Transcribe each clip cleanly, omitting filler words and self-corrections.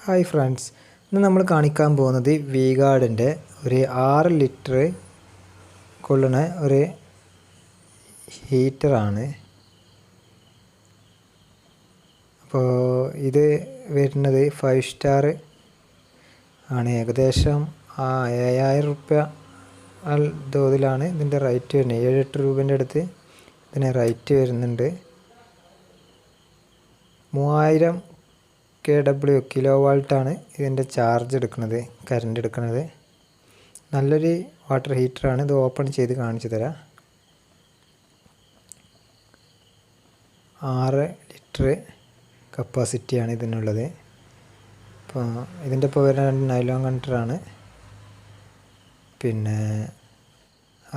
Hi friends, ഇന്ന് നമ്മൾ കാണിക്കാൻ പോകുന്നത് വി-ഗാർഡിൻ്റെ ഒരു 6 ലിറ്റർ കൊള്ളുന്ന ഒരു ഹീറ്ററാണ്. അപ്പോൾ ഇത് വരുന്നത് 5 സ്റ്റാർ ആണ്. ഏകദേശം 7000 റുപ്യ തോതിലാണ് ഇതിൻ്റെ റേറ്റ് വരുന്നത്. 7-8 രൂപേൻ്റെ അടുത്ത് ഇതിന് റേറ്റ് വരുന്നുണ്ട്. 3000 kW കിലോ വാൾട്ടാണ് ഇതിൻ്റെ ചാർജ് എടുക്കുന്നത്, കറണ്ട് എടുക്കുന്നത്. നല്ലൊരു വാട്ടർ ഹീറ്ററാണ്. ഇത് ഓപ്പൺ ചെയ്ത് കാണിച്ചു തരാം. 6 ലിറ്റർ കപ്പാസിറ്റിയാണ് ഇതിനുള്ളത്. അപ്പോൾ ഇതിൻ്റെ ഇപ്പോൾ വരുന്ന നൈലോൺ കണ്ടറാണ്. പിന്നെ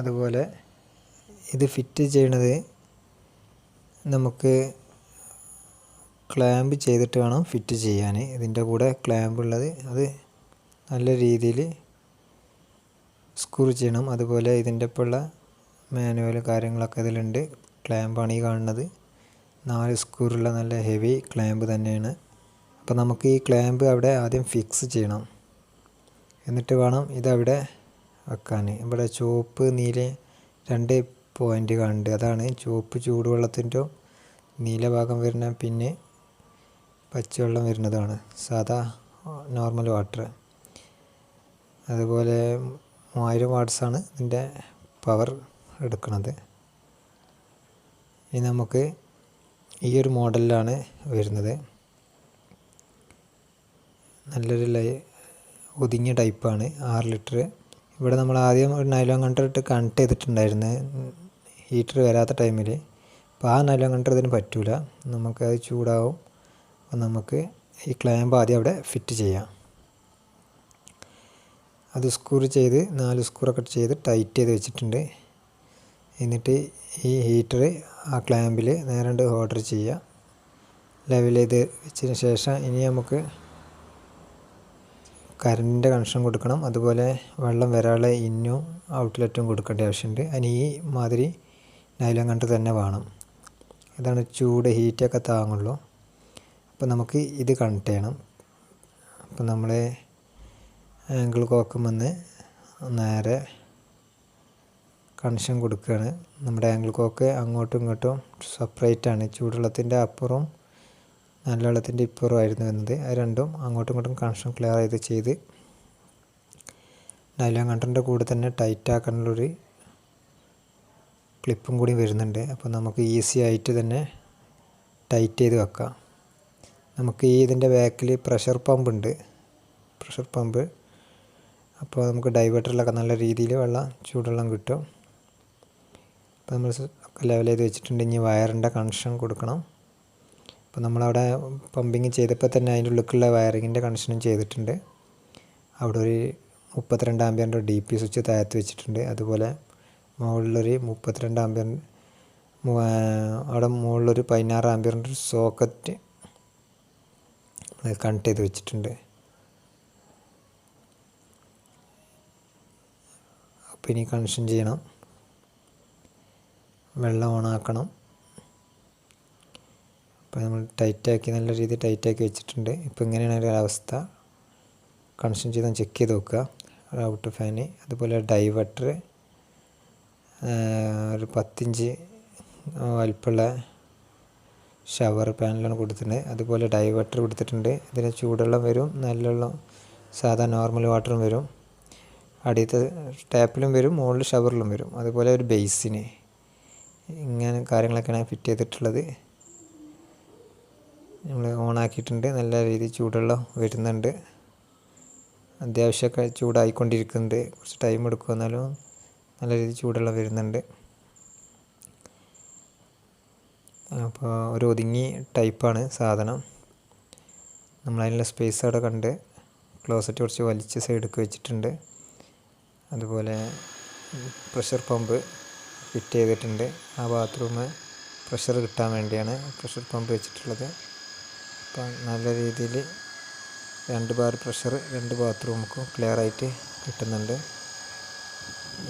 അതുപോലെ ഇത് ഫിറ്റ് ചെയ്യണത് നമുക്ക് ക്ലാമ്പ് ചെയ്തിട്ട് വേണം ഫിറ്റ് ചെയ്യാൻ. ഇതിൻ്റെ കൂടെ ക്ലാമ്പ് ഉള്ളത് അത് നല്ല രീതിയിൽ സ്ക്രൂ ചെയ്യണം. അതുപോലെ ഇതിൻ്റെ ഒപ്പമുള്ള മാനുവൽ കാര്യങ്ങളൊക്കെ ഇതിലുണ്ട്. ക്ലാമ്പാണ് ഈ കാണുന്നത്. 4 സ്ക്രൂള്ള നല്ല ഹെവി ക്ലാമ്പ് തന്നെയാണ്. അപ്പോൾ നമുക്ക് ഈ ക്ലാമ്പ് അവിടെ ആദ്യം ഫിക്സ് ചെയ്യണം. എന്നിട്ട് വേണം ഇതവിടെ വെക്കാൻ. ഇവിടെ ചുവപ്പ് നീല 2 പോയിൻ്റ് കാണുന്നുണ്ട്. അതാണ് ചുവപ്പ് ചൂടുവെള്ളത്തിൻ്റെ നീല ഭാഗം വരുന്ന, പിന്നെ പച്ചവെള്ളം വരുന്നതാണ് സാധാ നോർമൽ വാട്ടർ. അതുപോലെ 3000 വാട്ട്സാണ് ഇതിൻ്റെ പവർ എടുക്കുന്നത്. ഇനി നമുക്ക് ഈ ഒരു മോഡലിലാണ് വരുന്നത്. നല്ലൊരു ഒതുങ്ങിയ ടൈപ്പാണ്. 6 ലിറ്റർ. ഇവിടെ നമ്മൾ ആദ്യം ഒരു നൈലോൺ കണ്ടർ ഇട്ട് കണക്ട് ചെയ്തിട്ടുണ്ടായിരുന്നു ഹീറ്റർ വരാത്ത ടൈമിൽ. അപ്പോൾ ആ നൈലോൺ കണ്ടർ ഇതിന് പറ്റില്ല, നമുക്കത് ചൂടാവും. അപ്പോൾ നമുക്ക് ഈ ക്ലാമ്പ് ആദ്യം അവിടെ ഫിറ്റ് ചെയ്യാം. അത് സ്ക്രൂ ചെയ്ത് 4 സ്ക്രൂയൊക്കെ ചെയ്ത് ടൈറ്റ് ചെയ്ത് വെച്ചിട്ടുണ്ട്. എന്നിട്ട് ഈ ഹീറ്റർ ആ ക്ലാമ്പിൽ നേരെ ഓർഡർ ചെയ്യുക. ലെവൽ ചെയ്ത് വെച്ചതിന് ശേഷം ഇനി നമുക്ക് കറണ്ടിൻ്റെ കണക്ഷൻ കൊടുക്കണം. അതുപോലെ വെള്ളം വരാനുള്ള ഇന്നും ഔട്ട്ലെറ്റും കൊടുക്കേണ്ട ആവശ്യമുണ്ട്. അതിന് ഈ മാതിരി നൈലോൺ കണ്ടർ തന്നെ വേണം. ഇതാണ് ചൂട് ഹീറ്റൊക്കെ താങ്ങുള്ളൂ. അപ്പോൾ നമുക്ക് ഇത് കണക്ട് ചെയ്യണം. അപ്പോൾ നമ്മൾ ആംഗിൾ കോക്കുമെന്ന് നേരെ കണക്ഷൻ കൊടുക്കുകയാണ്. നമ്മുടെ ആംഗിൾ കോക്ക് അങ്ങോട്ടും ഇങ്ങോട്ടും സെപ്പറേറ്റ് ആണ്. ചൂടുവെള്ളത്തിൻ്റെ അപ്പുറവും നല്ല വെള്ളത്തിൻ്റെ ഇപ്പുറവും ആയിരുന്നു വരുന്നത്. അത് രണ്ടും അങ്ങോട്ടും ഇങ്ങോട്ടും കണക്ഷൻ ക്ലിയർ ചെയ്ത് നൈലോൺ കണ്ടറിൻ്റെ കൂടെ തന്നെ ടൈറ്റ് ആക്കാനുള്ളൊരു ക്ലിപ്പും കൂടി വരുന്നുണ്ട്. അപ്പോൾ നമുക്ക് ഈസി ആയിട്ട് തന്നെ ടൈറ്റ് ചെയ്ത് വെക്കാം. നമുക്ക് ഇതിൻ്റെ ബാക്കിൽ പ്രഷർ പമ്പ് ഉണ്ട്. Pressure pump. അപ്പോൾ നമുക്ക് ഡൈവേർട്ടറിലൊക്കെ നല്ല രീതിയിൽ ചൂടുവെള്ളം കിട്ടും. അപ്പോൾ നമ്മൾ ലെവൽ ചെയ്ത് വെച്ചിട്ടുണ്ട്. ഇനി വയറിൻ്റെ കണക്ഷൻ കൊടുക്കണം. അപ്പോൾ നമ്മളവിടെ പമ്പിങ് ചെയ്തപ്പോൾ തന്നെ അതിൻ്റെ ഉള്ളിലേക്കുള്ള വയറിങ്ങിൻ്റെ കണക്ഷനും ചെയ്തിട്ടുണ്ട്. അവിടെ ഒരു 32 ആമ്പിയറിൻ്റെ DP സ്വിച്ച് താഴത്ത് വെച്ചിട്ടുണ്ട്. അതുപോലെ മുകളിലൊരു 32 ആമ്പിയർ, അവിടെ മുകളിലൊരു 16 ആമ്പിയറിൻ്റെ ഒരു സോക്കറ്റ് കണക്ട് ചെയ്ത് വെച്ചിട്ടുണ്ട്. അപ്പോൾ ഇനി കണക്ഷൻ ചെയ്യണം. വെള്ളം ഓണാക്കണം. അപ്പോൾ നമ്മൾ ടൈറ്റാക്കി, നല്ല രീതിയിൽ ടൈറ്റാക്കി വെച്ചിട്ടുണ്ട്. ഇപ്പോൾ ഇങ്ങനെയാണ് ഒരു അവസ്ഥ. കണക്ഷൻ ചെയ്താൽ ചെക്ക് ചെയ്ത് നോക്കുക. ഔട്ട് ഫാന്, അതുപോലെ ഡൈവേർട്ടർ, ഒരു 10 ഇഞ്ച് വലിപ്പമുള്ള ഷവർ പാനലാണ് കൊടുത്തിട്ടുണ്ട്. അതുപോലെ ഡൈവേർട്ടർ കൊടുത്തിട്ടുണ്ട്. ഇതിന് ചൂടുവെള്ളം വരും, നല്ല വെള്ളം സാധാ നോർമൽ വാട്ടറും വരും. അടിയത്തെ ടാപ്പിലും വരും, മുകളിൽ ഷവറിലും വരും. അതുപോലെ ഒരു ബേസിന്, ഇങ്ങനെ കാര്യങ്ങളൊക്കെയാണ് ഫിറ്റ് ചെയ്തിട്ടുള്ളത്. നമ്മൾ ഓണാക്കിയിട്ടുണ്ട്. നല്ല രീതിയിൽ ചൂടുവെള്ളം വരുന്നുണ്ട്. അത്യാവശ്യമൊക്കെ ചൂടായിക്കൊണ്ടിരിക്കുന്നുണ്ട്. കുറച്ച് ടൈം എടുക്കും, എന്നാലും നല്ല രീതിയിൽ ചൂടുവെള്ളം വരുന്നുണ്ട്. അപ്പോൾ ഒരു ഒതുങ്ങി ടൈപ്പാണ് സാധനം. നമ്മളതിനുള്ള സ്പേസ് അവിടെ കണ്ട് ക്ലോസറ്റ് കുറച്ച് വലിച്ച് സൈഡിലേക്ക് വെച്ചിട്ടുണ്ട്. അതുപോലെ പ്രഷർ പമ്പ് ഫിറ്റ് ചെയ്തിട്ടുണ്ട്. ആ ബാത്റൂം പ്രഷർ കിട്ടാൻ വേണ്ടിയാണ് പ്രഷർ പമ്പ് വെച്ചിട്ടുള്ളത്. അപ്പം നല്ല രീതിയിൽ 2 ബാർ പ്രഷർ 2 ബാത്റൂമുക്കും ക്ലിയറായിട്ട് കിട്ടുന്നുണ്ട്.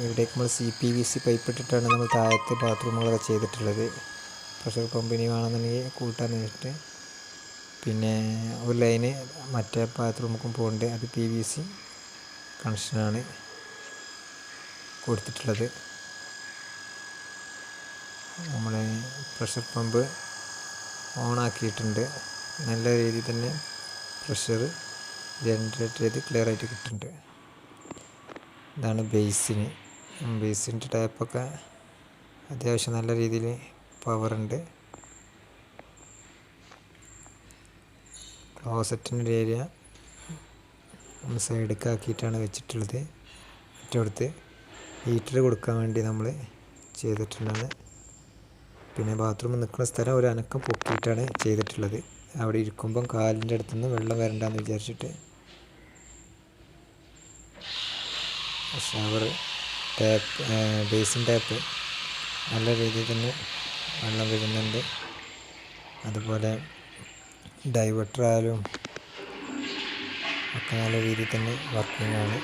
ഇവിടേക്ക് നമ്മൾ CPVC പൈപ്പ് ഇട്ടിട്ടാണ് നമ്മൾ താഴത്തെ ബാത്റൂമുകളൊക്കെ ചെയ്തിട്ടുള്ളത്. പ്രഷർ പമ്പിന് വേണമെന്നുണ്ടെങ്കിൽ കൂട്ടാൻ വേണ്ടിയിട്ട് പിന്നെ ഒരു ലൈന് മറ്റേ ബാത്റൂമിലേക്കും പോകുന്നുണ്ട്. അത് PVC കണക്ഷനാണ് കൊടുത്തിട്ടുള്ളത്. നമ്മൾ പ്രഷർ പമ്പ് ഓണാക്കിയിട്ടുണ്ട്. നല്ല രീതിയിൽ തന്നെ പ്രഷർ ജനറേറ്റ് ചെയ്ത് ക്ലിയർ ആയിട്ട് കിട്ടുന്നുണ്ട്. ഇതാണ് ബേസിൻ്റെ ടാപ്പൊക്കെ അത്യാവശ്യം നല്ല രീതിയിൽ പവറുണ്ട്. ക്ലോസറ്റിൻ്റെ ഏരിയ നമ്മൾ സൈഡിലേക്ക് ആക്കിയിട്ടാണ് വെച്ചിട്ടുള്ളത്. മറ്റടുത്ത് ഹീറ്റർ കൊടുക്കാൻ വേണ്ടി നമ്മൾ ചെയ്തിട്ടുള്ളത്. പിന്നെ ബാത്റൂമിൽ നിൽക്കുന്ന സ്ഥലം ഒരു അനക്കം പൊക്കിയിട്ടാണ് ചെയ്തിട്ടുള്ളത്. അവിടെ ഇരിക്കുമ്പം കാലിൻ്റെ അടുത്തുനിന്ന് വെള്ളം വരണ്ടെന്ന് വിചാരിച്ചിട്ട്. ഷവർ ടാപ്പ്, ബേസിൻ ടാപ്പ് നല്ല രീതിയിൽ തന്നെ വെള്ളം വരുന്നുണ്ട്. അതുപോലെ ഡൈവേർട്ടർ ആയാലും ഒക്കെ നല്ല രീതിയിൽ തന്നെ വർക്കിംഗ് ആണ്.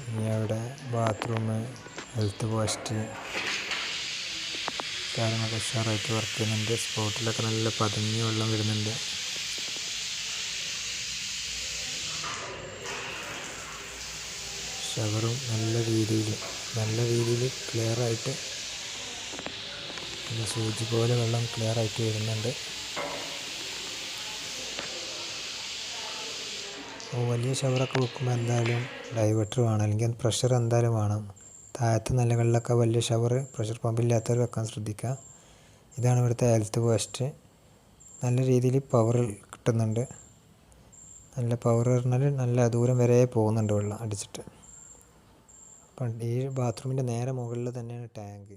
ഇനി അവിടെ ബാത്റൂം, ഹെൽത്ത് പോസ്റ്റ് കാര്യങ്ങളൊക്കെ ഉഷാറായിട്ട് വർക്ക് ചെയ്യുന്നുണ്ട്. സ്പോട്ടിലൊക്കെ നല്ല പതിഞ്ഞ് വെള്ളം വരുന്നുണ്ട്. ഷവറും നല്ല രീതിയിൽ ക്ലിയറായിട്ട് നല്ല സൂചി പോലെ വെള്ളം ക്ലിയറായിട്ട് വരുന്നുണ്ട്. വലിയ ഷവറൊക്കെ വെക്കുമ്പോൾ എന്തായാലും ഡൈവേർട്ടർ വേണം, അല്ലെങ്കിൽ പ്രഷർ എന്തായാലും വേണം. താഴത്തെ നിലകളിലൊക്കെ വലിയ ഷവർ പ്രഷർ പമ്പില്ലാത്തവർ വെക്കാൻ ശ്രദ്ധിക്കുക. ഇതാണ് ഇവിടുത്തെ ഹെൽത്ത് പോസ്റ്റ്. നല്ല രീതിയിൽ പവർ കിട്ടുന്നുണ്ട്. നല്ല പവർ പറഞ്ഞാൽ നല്ല ദൂരം വരെ പോകുന്നുണ്ട് വെള്ളം അടിച്ചിട്ട്. അപ്പം ഈ ബാത്റൂമിൻ്റെ നേരെ മുകളിൽ തന്നെയാണ് ടാങ്ക്.